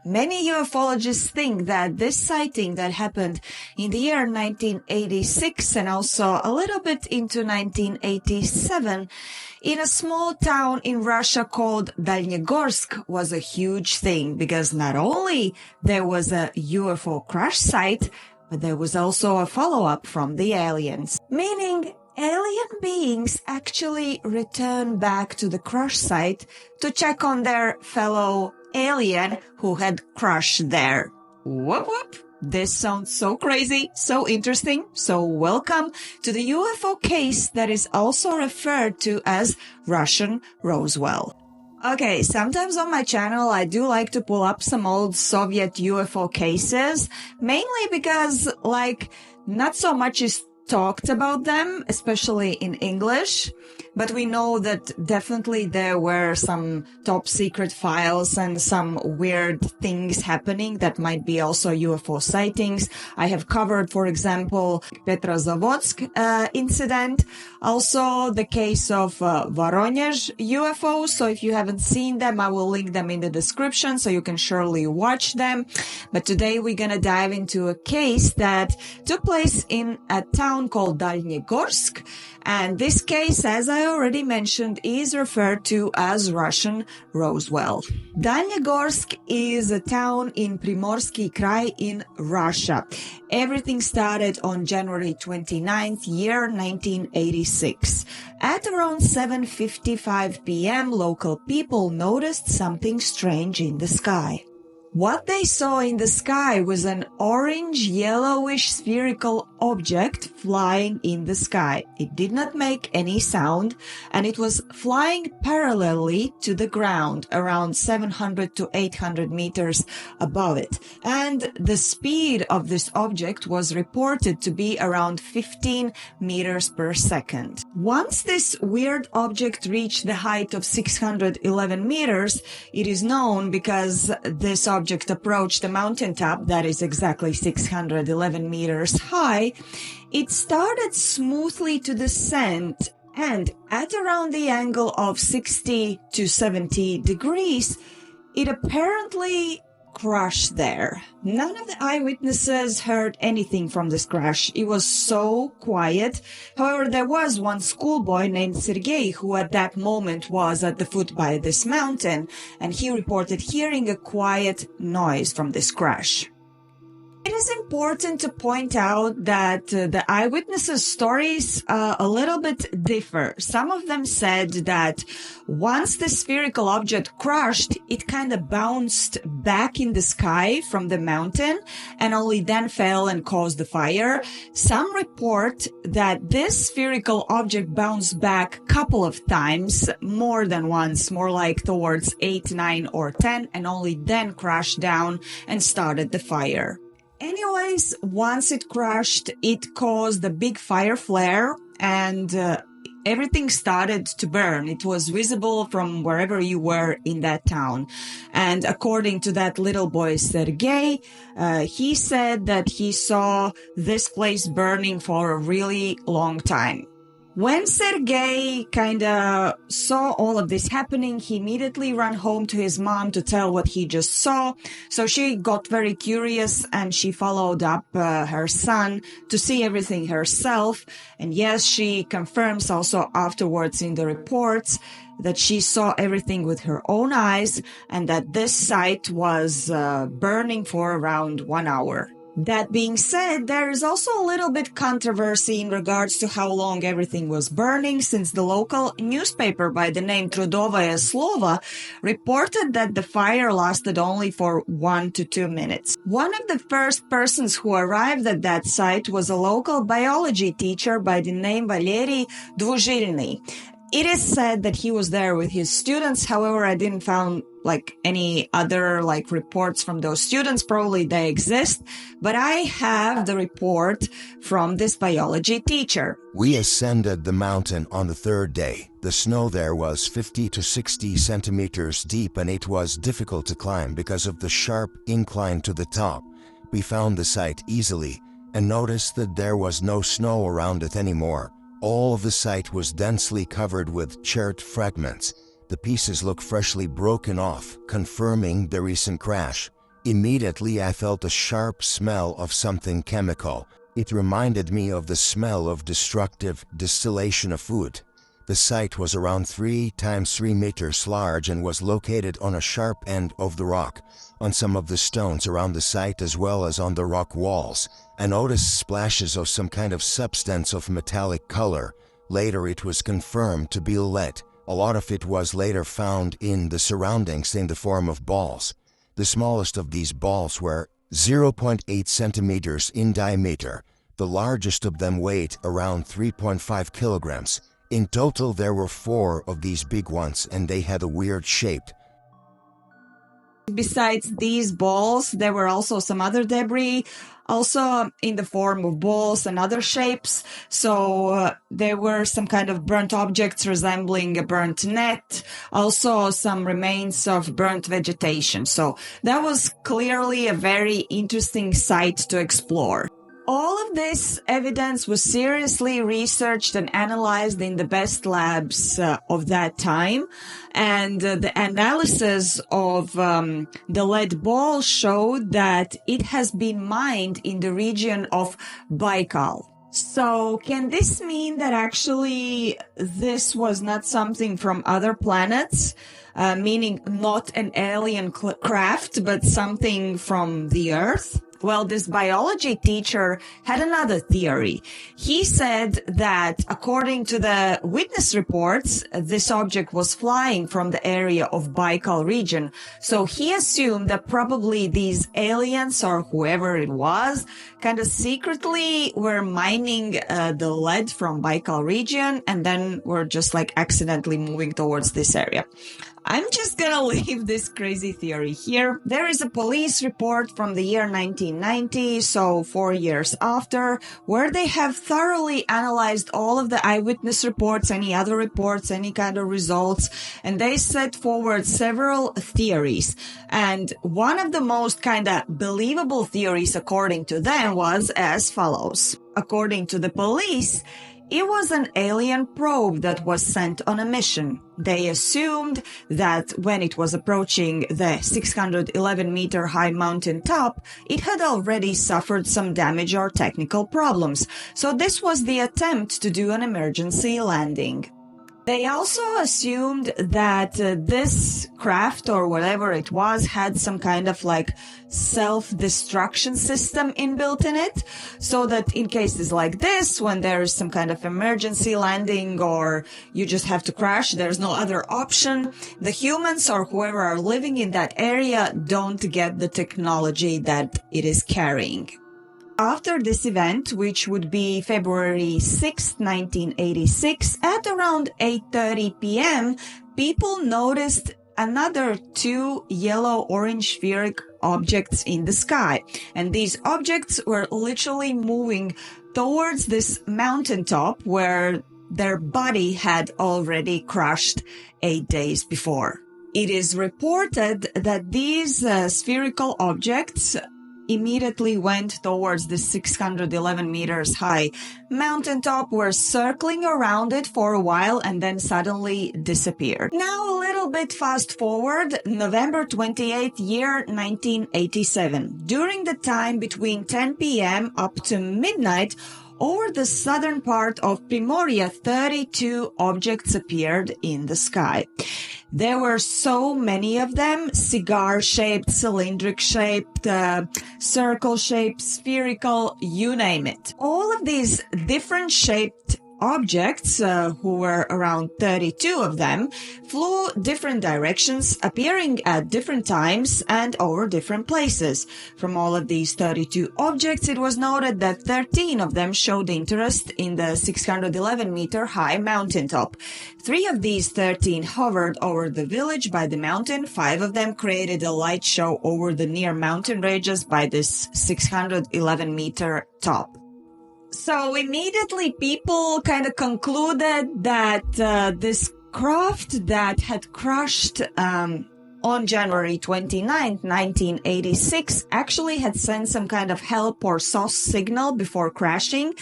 Many ufologists think that this sighting that happened in the year 1986 and also a little bit into 1987 in a small town in Russia called Dalnegorsk was a huge thing, because not only there was a UFO crash site, but there was also a follow-up from the aliens, meaning alien beings actually return back to the crash site to check on their fellow alien who had crashed there. Whoop whoop! This sounds so crazy, so interesting, so welcome to the UFO case that is also referred to as Russian Roswell. Okay, sometimes on my channel I do like to pull up some old Soviet UFO cases, mainly because, not so much is talked about them, especially in English, but we know that definitely there were some top secret files and some weird things happening that might be also UFO sightings. I have covered, for example, Petrozavodsk incident, also the case of Voronezh UFO. So if you haven't seen them, I will link them in the description so you can surely watch them. But today we're gonna dive into a case that took place in a town called Dalnegorsk. And this case, as I already mentioned, is referred to as Russian Roswell. Dalnegorsk is a town in Primorsky Krai in Russia. Everything started on January 29th, year 1986. At around 7:55 p.m., local people noticed something strange in the sky. What they saw in the sky was an orange-yellowish spherical object flying in the sky. It did not make any sound, and it was flying parallelly to the ground, around 700 to 800 meters above it. And the speed of this object was reported to be around 15 meters per second. Once this weird object reached the height of 611 meters, it is known because this object approached a mountaintop that is exactly 611 meters high. It started smoothly to descend, and at around the angle of 60 to 70 degrees, it apparently crashed there. None of the eyewitnesses heard anything from this crash. It was so quiet. However, there was one schoolboy named Sergei who at that moment was at the foot by this mountain, and he reported hearing a quiet noise from this crash. It is important to point out that the eyewitnesses' stories a little bit differ. Some of them said that once the spherical object crashed, it kind of bounced back in the sky from the mountain and only then fell and caused the fire. Some report that this spherical object bounced back a couple of times, more than once, more like towards 8, 9, or 10, and only then crashed down and started the fire. Anyways, once it crashed, it caused a big fire flare, and everything started to burn. It was visible from wherever you were in that town. And according to that little boy, Sergei, he said that he saw this place burning for a really long time. When Sergei kinda saw all of this happening, he immediately ran home to his mom to tell what he just saw. So she got very curious and she followed up her son to see everything herself. And yes, she confirms also afterwards in the reports that she saw everything with her own eyes and that this site was burning for around 1 hour. That being said, there is also a little bit controversy in regards to how long everything was burning, since the local newspaper by the name Trudovaya Slova reported that the fire lasted only for 1 to 2 minutes. One of the first persons who arrived at that site was a local biology teacher by the name Valery Dvuzhilny. It is said that he was there with his students. However, I didn't find any other reports from those students. Probably they exist, but I have the report from this biology teacher. We ascended the mountain on the third day. The snow there was 50 to 60 centimeters deep, and it was difficult to climb because of the sharp incline to the top. We found the site easily and noticed that there was no snow around it anymore. All of the site was densely covered with charred fragments. The pieces look freshly broken off, confirming the recent crash. Immediately I felt a sharp smell of something chemical. It reminded me of the smell of destructive distillation of food. The site was around 3 times 3 meters large and was located on a sharp end of the rock. On some of the stones around the site as well as on the rock walls, I noticed splashes of some kind of substance of metallic color. Later it was confirmed to be lead. A lot of it was later found in the surroundings in the form of balls. The smallest of these balls were 0.8 centimeters in diameter. The largest of them weighed around 3.5 kilograms. In total, there were 4 of these big ones, and they had a weird shape. Besides these balls, there were also some other debris, also in the form of balls and other shapes. So there were some kind of burnt objects resembling a burnt net, also some remains of burnt vegetation. So that was clearly a very interesting site to explore. All of this evidence was seriously researched and analyzed in the best labs of that time. And the analysis of the lead ball showed that it has been mined in the region of Baikal. So can this mean that actually this was not something from other planets, meaning not an alien craft, but something from the Earth? Well, this biology teacher had another theory. He said that according to the witness reports, this object was flying from the area of Baikal region. So he assumed that probably these aliens or whoever it was kind of secretly were mining the lead from Baikal region and then were just like accidentally moving towards this area. I'm just gonna leave this crazy theory here. There is a police report from the year 1990, so 4 years after, where they have thoroughly analyzed all of the eyewitness reports, any other reports, any kind of results, and they set forward several theories. And one of the most kind of believable theories, according to them, was as follows. According to the police, it was an alien probe that was sent on a mission. They assumed that when it was approaching the 611-meter high mountain top, it had already suffered some damage or technical problems. So this was the attempt to do an emergency landing. They also assumed that this craft or whatever it was had some kind of like self-destruction system inbuilt in it, so that in cases like this, when there is some kind of emergency landing or you just have to crash, there's no other option, the humans or whoever are living in that area don't get the technology that it is carrying. After this event, which would be February 6, 1986, at around 8:30 p.m., people noticed another 2 yellow-orange spheric objects in the sky. And these objects were literally moving towards this mountaintop where their body had already crashed 8 days before. It is reported that these spherical objects immediately went towards the 611 meters high mountaintop, were circling around it for a while and then suddenly disappeared. Now a little bit fast forward, November 28th, year 1987. During the time between 10 p.m. up to midnight, over the southern part of Primoria, 32 objects appeared in the sky. There were so many of them, cigar-shaped, cylindric-shaped, circle-shaped, spherical, you name it. All of these different shaped objects, who were around 32 of them, flew different directions, appearing at different times and over different places. From all of these 32 objects, it was noted that 13 of them showed interest in the 611-meter high mountaintop. 3 of these 13 hovered over the village by the mountain. 5 of them created a light show over the near mountain ranges by this 611-meter top. So immediately people kind of concluded that this craft that had crashed on January 29, 1986, actually had sent some kind of help or SOS signal before crashing.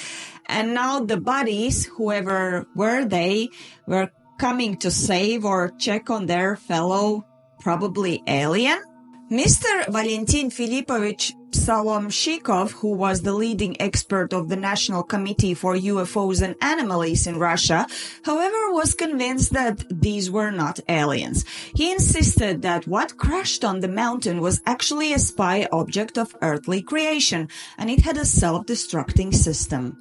And now the bodies, whoever were they, were coming to save or check on their fellow, probably alien. Mr. Valentin Filipovich Salomshikov, who was the leading expert of the National Committee for UFOs and Anomalies in Russia, however, was convinced that these were not aliens. He insisted that what crashed on the mountain was actually a spy object of earthly creation, and it had a self-destructing system.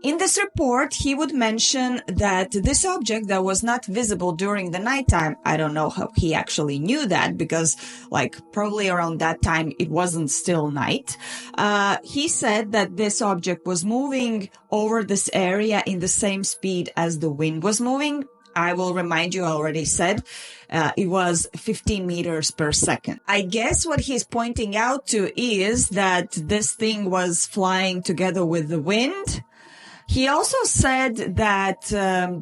In this report, he would mention that this object that was not visible during the nighttime, I don't know how he actually knew that, because probably around that time it wasn't still night. He said that this object was moving over this area in the same speed as the wind was moving. I will remind you, I already said, it was 15 meters per second. I guess what he's pointing out to is that this thing was flying together with the wind. He also said that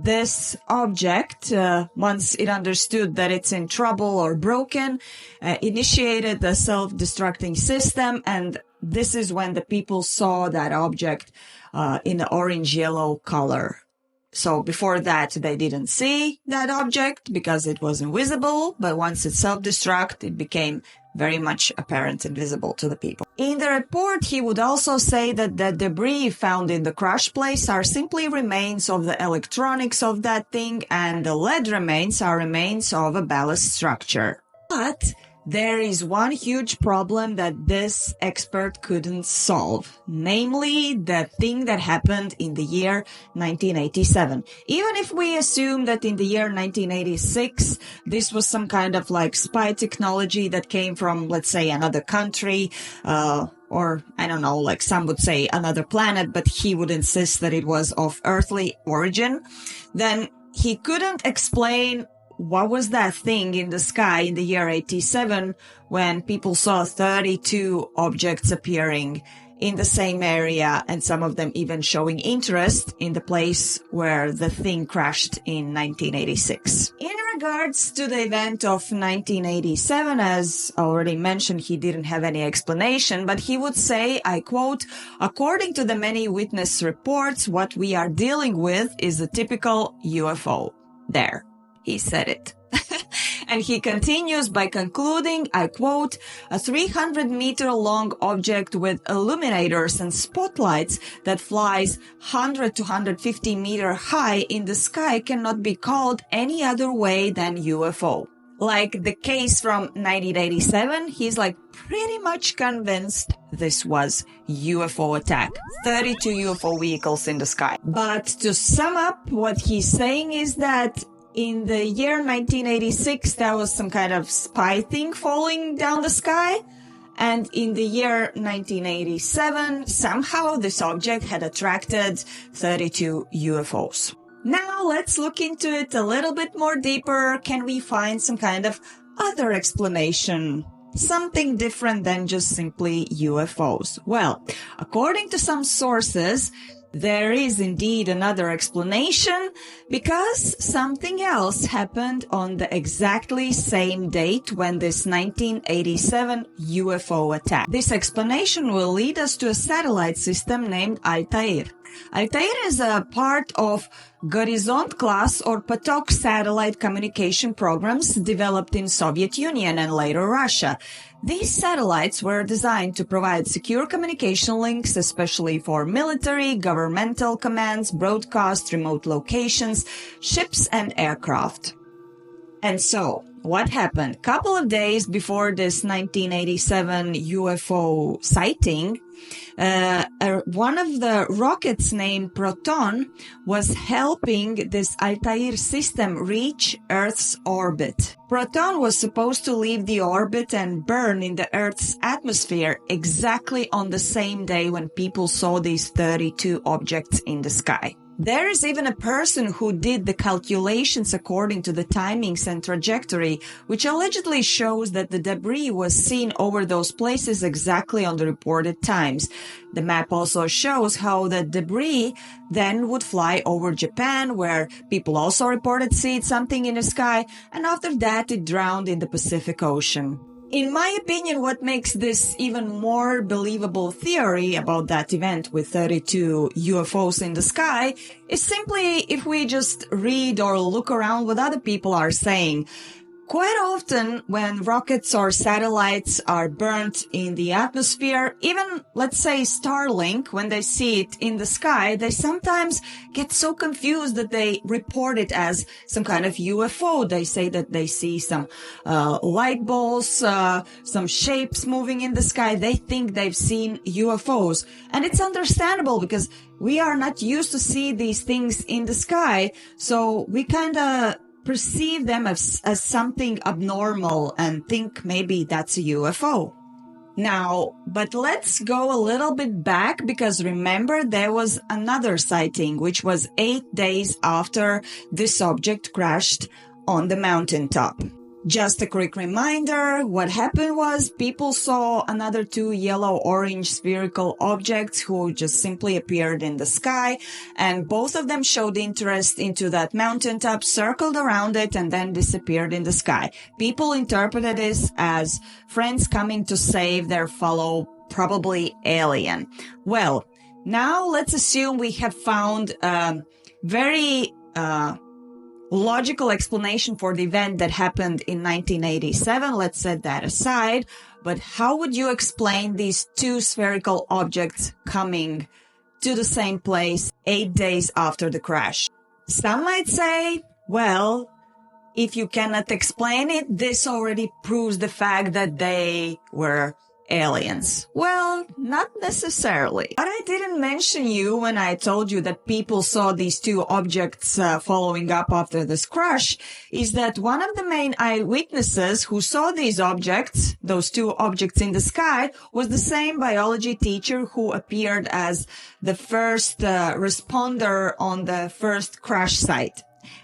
this object, once it understood that it's in trouble or broken, initiated the self-destructing system, and this is when the people saw that object in the orange-yellow color. So before that, they didn't see that object because it was invisible, but once it self-destruct, it became very much apparent and visible to the people. In the report, he would also say that the debris found in the crash place are simply remains of the electronics of that thing, and the lead remains are remains of a ballast structure. But there is one huge problem that this expert couldn't solve, namely the thing that happened in the year 1987. Even if we assume that in the year 1986, this was some kind of spy technology that came from, let's say, another country, or I don't know, some would say another planet, but he would insist that it was of earthly origin, then he couldn't explain what was that thing in the sky in the year 87 when people saw 32 objects appearing in the same area, and some of them even showing interest in the place where the thing crashed in 1986. In regards to the event of 1987, as already mentioned, he didn't have any explanation, but he would say, I quote, "According to the many witness reports, what we are dealing with is a typical UFO." There. He said it. And he continues by concluding, I quote, "A 300-meter-long object with illuminators and spotlights that flies 100 to 150 meter high in the sky cannot be called any other way than UFO." Like the case from 1987, he's pretty much convinced this was UFO attack. 32 UFO vehicles in the sky. But to sum up, what he's saying is that in the year 1986, there was some kind of spy thing falling down the sky. And in the year 1987, somehow this object had attracted 32 UFOs. Now let's look into it a little bit more deeper. Can we find some kind of other explanation? Something different than just simply UFOs? Well, according to some sources, there is indeed another explanation, because something else happened on the exactly same date when this 1987 UFO attack. This explanation will lead us to a satellite system named Altair. Altair is a part of Gorizont class or Patok satellite communication programs developed in Soviet Union and later Russia. These satellites were designed to provide secure communication links, especially for military, governmental commands, broadcast, remote locations, ships, and aircraft. And so, what happened? A couple of days before this 1987 UFO sighting, one of the rockets named Proton was helping this Altair system reach Earth's orbit. Proton was supposed to leave the orbit and burn in the Earth's atmosphere exactly on the same day when people saw these 32 objects in the sky. There is even a person who did the calculations according to the timings and trajectory, which allegedly shows that the debris was seen over those places exactly on the reported times. The map also shows how the debris then would fly over Japan, where people also reported seeing something in the sky, and after that it drowned in the Pacific Ocean. In my opinion, what makes this even more believable theory about that event with 32 UFOs in the sky is simply if we just read or look around what other people are saying. Quite often, when rockets or satellites are burnt in the atmosphere, even, let's say, Starlink, when they see it in the sky, they sometimes get so confused that they report it as some kind of UFO. They say that they see some light balls, some shapes moving in the sky. They think they've seen UFOs. And it's understandable because we are not used to see these things in the sky, so we kind of perceive them as something abnormal and think maybe that's a UFO. Now, but let's go a little bit back because remember there was another sighting which was 8 days after this object crashed on the mountaintop. Just a quick reminder, what happened was people saw another 2 yellow-orange spherical objects who just simply appeared in the sky, and both of them showed interest into that mountaintop, circled around it, and then disappeared in the sky. People interpreted this as friends coming to save their fellow, probably alien. Well, now let's assume we have found a very logical explanation for the event that happened in 1987. Let's set that aside. But how would you explain these 2 spherical objects coming to the same place 8 days after the crash? Some might say, well, if you cannot explain it, this already proves the fact that they were aliens. Well, not necessarily. What I didn't mention you when I told you that people saw these 2 objects following up after this crash is that one of the main eyewitnesses who saw these objects, those 2 objects in the sky, was the same biology teacher who appeared as the first responder on the first crash site.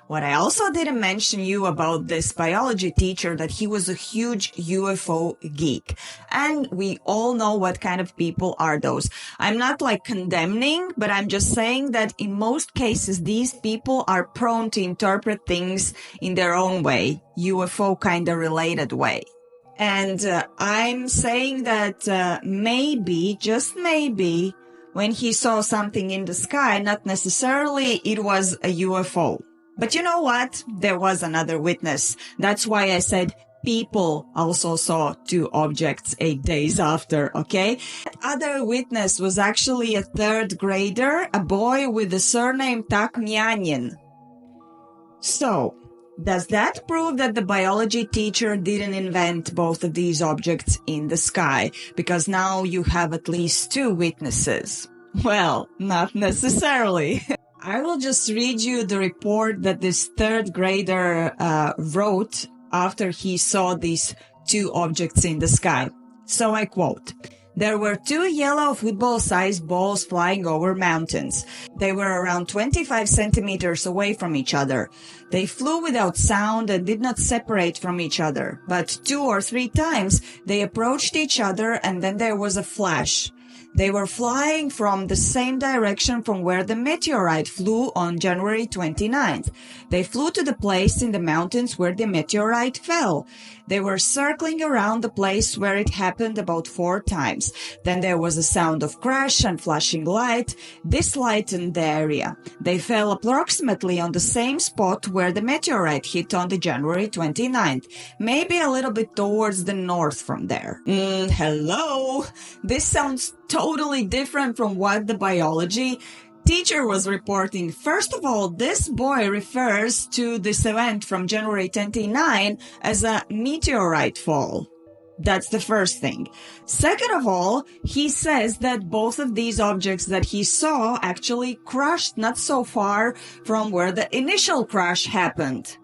What I also didn't mention you about this biology teacher, that he was a huge UFO geek. And we all know what kind of people are those. I'm not like condemning, but I'm just saying that in most cases, these people are prone to interpret things in their own way, UFO kind of related way. And I'm saying that maybe, just maybe, when he saw something in the sky, not necessarily it was a UFO. But you know what? There was another witness. That's why I said people also saw 2 objects 8 days after, okay? That other witness was actually a 3rd grader, a boy with the surname Takmyanin. So, does that prove that the biology teacher didn't invent both of these objects in the sky? Because now you have at least 2 witnesses. Well, not necessarily. I will just read you the report that this 3rd grader wrote after he saw these 2 objects in the sky. So I quote, "There were 2 yellow football-sized balls flying over mountains. They were around 25 centimeters away from each other. They flew without sound and did not separate from each other. But 2 or 3 times they approached each other and then there was a flash. They were flying from the same direction from where the meteorite flew on January 29th. They flew to the place in the mountains where the meteorite fell. They were circling around the place where it happened about 4 times. Then there was a sound of crash and flashing light. This lightened the area. They fell approximately on the same spot where the meteorite hit on the January 29th, maybe a little bit towards the north from there." Hello? This sounds totally different from what the biology teacher was reporting. First of all, this boy refers to this event from January 29 as a meteorite fall. That's the first thing. Second of all, he says that both of these objects that he saw actually crashed not so far from where the initial crash happened.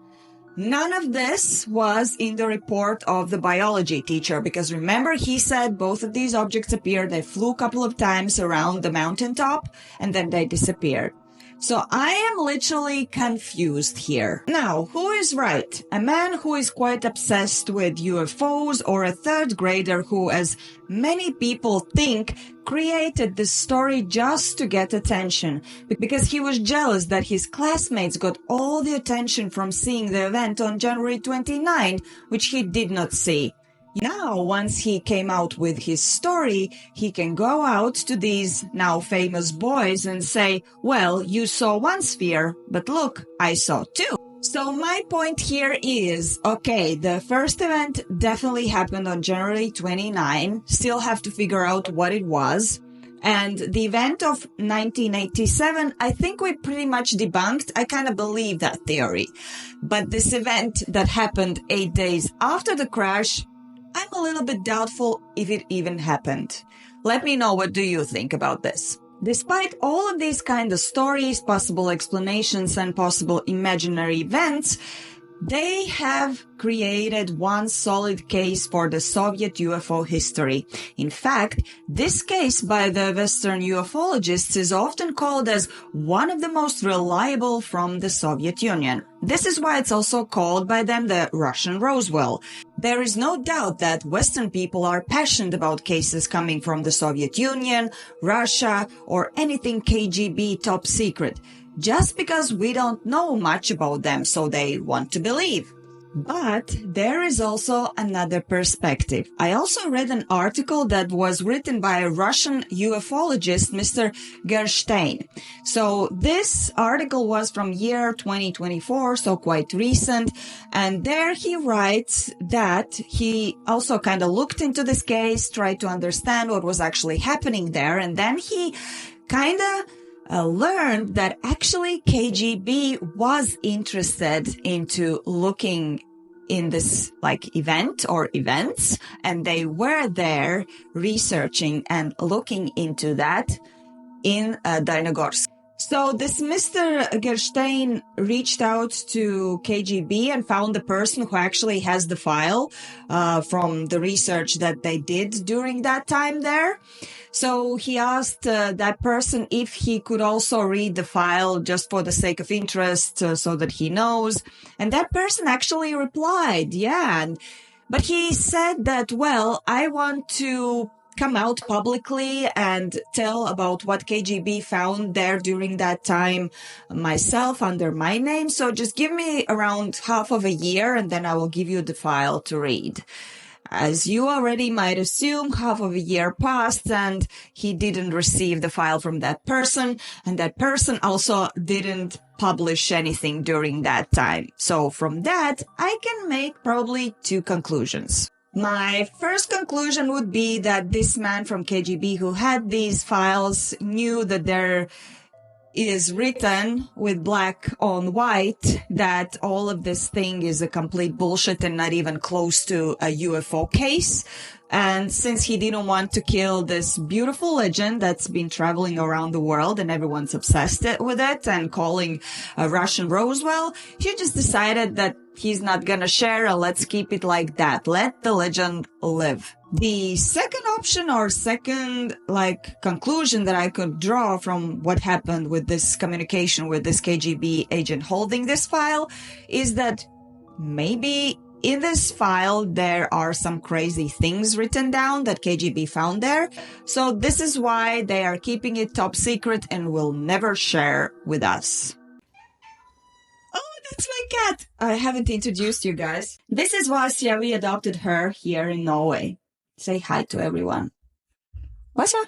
None of this was in the report of the biology teacher, because remember, he said both of these objects appeared, they flew a couple of times around the mountaintop, and then they disappeared. So I am literally confused here. Now, who is right? A man who is quite obsessed with UFOs, or a 3rd grader who, as many people think, created this story just to get attention, because he was jealous that his classmates got all the attention from seeing the event on January 29, which he did not see. Now, once he came out with his story, he can go out to these now famous boys and say, well, you saw 1 sphere, but look, I saw 2. So my point here is, okay, the first event definitely happened on January 29. Still have to figure out what it was. And the event of 1987, I think we pretty much debunked. I kind of believe that theory. But this event that happened 8 days after the crash, I'm a little bit doubtful if it even happened. Let me know, what do you think about this? Despite all of these kind of stories, possible explanations, and possible imaginary events, they have created one solid case for the Soviet UFO history. In fact, this case by the Western ufologists is often called as one of the most reliable from the Soviet Union. This is why it's also called by them the Russian Roswell. There is no doubt that Western people are passionate about cases coming from the Soviet Union, Russia, or anything KGB top secret, just because we don't know much about them, so they want to believe. But there is also another perspective. I also read an article that was written by a Russian ufologist, Mr. Gerstein. So this article was from year 2024, so quite recent. And there he writes that he also kind of looked into this case, tried to understand what was actually happening there. And then he kind of learned that actually KGB was interested into looking in this event or events, and they were there researching and looking into that in Dalnegorsk. So this Mr. Gerstein reached out to KGB and found the person who actually has the file from the research that they did during that time there. So he asked that person if he could also read the file just for the sake of interest, so that he knows. And that person actually replied, yeah. But he said that, well, I want to come out publicly and tell about what KGB found there during that time myself under my name. So just give me around half of a year and then I will give you the file to read. As you already might assume, half of a year passed and he didn't receive the file from that person. And that person also didn't publish anything during that time. So from that, I can make probably two conclusions. My first conclusion would be that this man from KGB who had these files knew that there is written with black on white that all of this thing is a complete bullshit and not even close to a UFO case. And since he didn't want to kill this beautiful legend that's been traveling around the world and everyone's obsessed with it and calling a Russian Roswell, he just decided that he's not gonna share and let's keep it like that. Let the legend live. The second option or second conclusion that I could draw from what happened with this communication with this KGB agent holding this file is that maybe in this file, there are some crazy things written down that KGB found there. So this is why they are keeping it top secret and will never share with us. Oh, that's my cat. I haven't introduced you guys. This is Vasya. We adopted her here in Norway. Say hi to everyone. Vasya?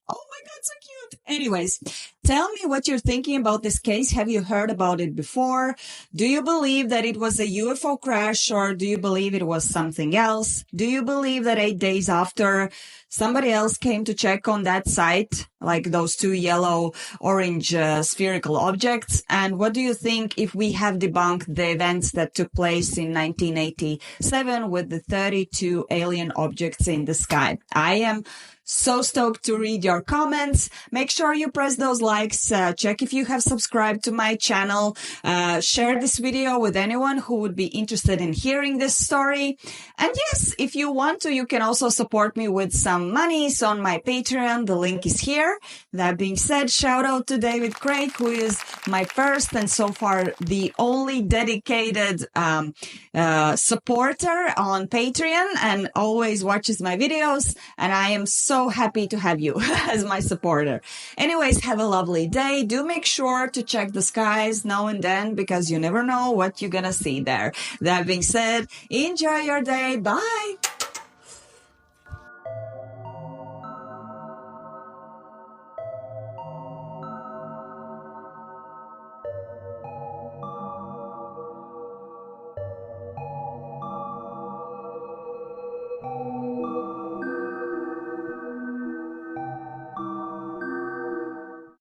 Oh my God, so cute. Anyways, tell me what you're thinking about this case. Have you heard about it before? Do you believe that it was a UFO crash or do you believe it was something else? Do you believe that 8 days after somebody else came to check on that site, like those two yellow-orange spherical objects? And what do you think if we have debunked the events that took place in 1987 with the 32 alien objects in the sky? I am so stoked to read your comments. Make sure you press those likes. Check if you have subscribed to my channel. Share this video with anyone who would be interested in hearing this story. And yes, if you want to, you can also support me with some monies on my Patreon. The link is here. That being said, shout out to David Craig, who is my first and so far the only dedicated supporter on Patreon and always watches my videos. And I am so happy to have you as my supporter. Anyways, have a lovely day. Do make sure to check the skies now and then because you never know what you're gonna see there. That being said, enjoy your day. Bye.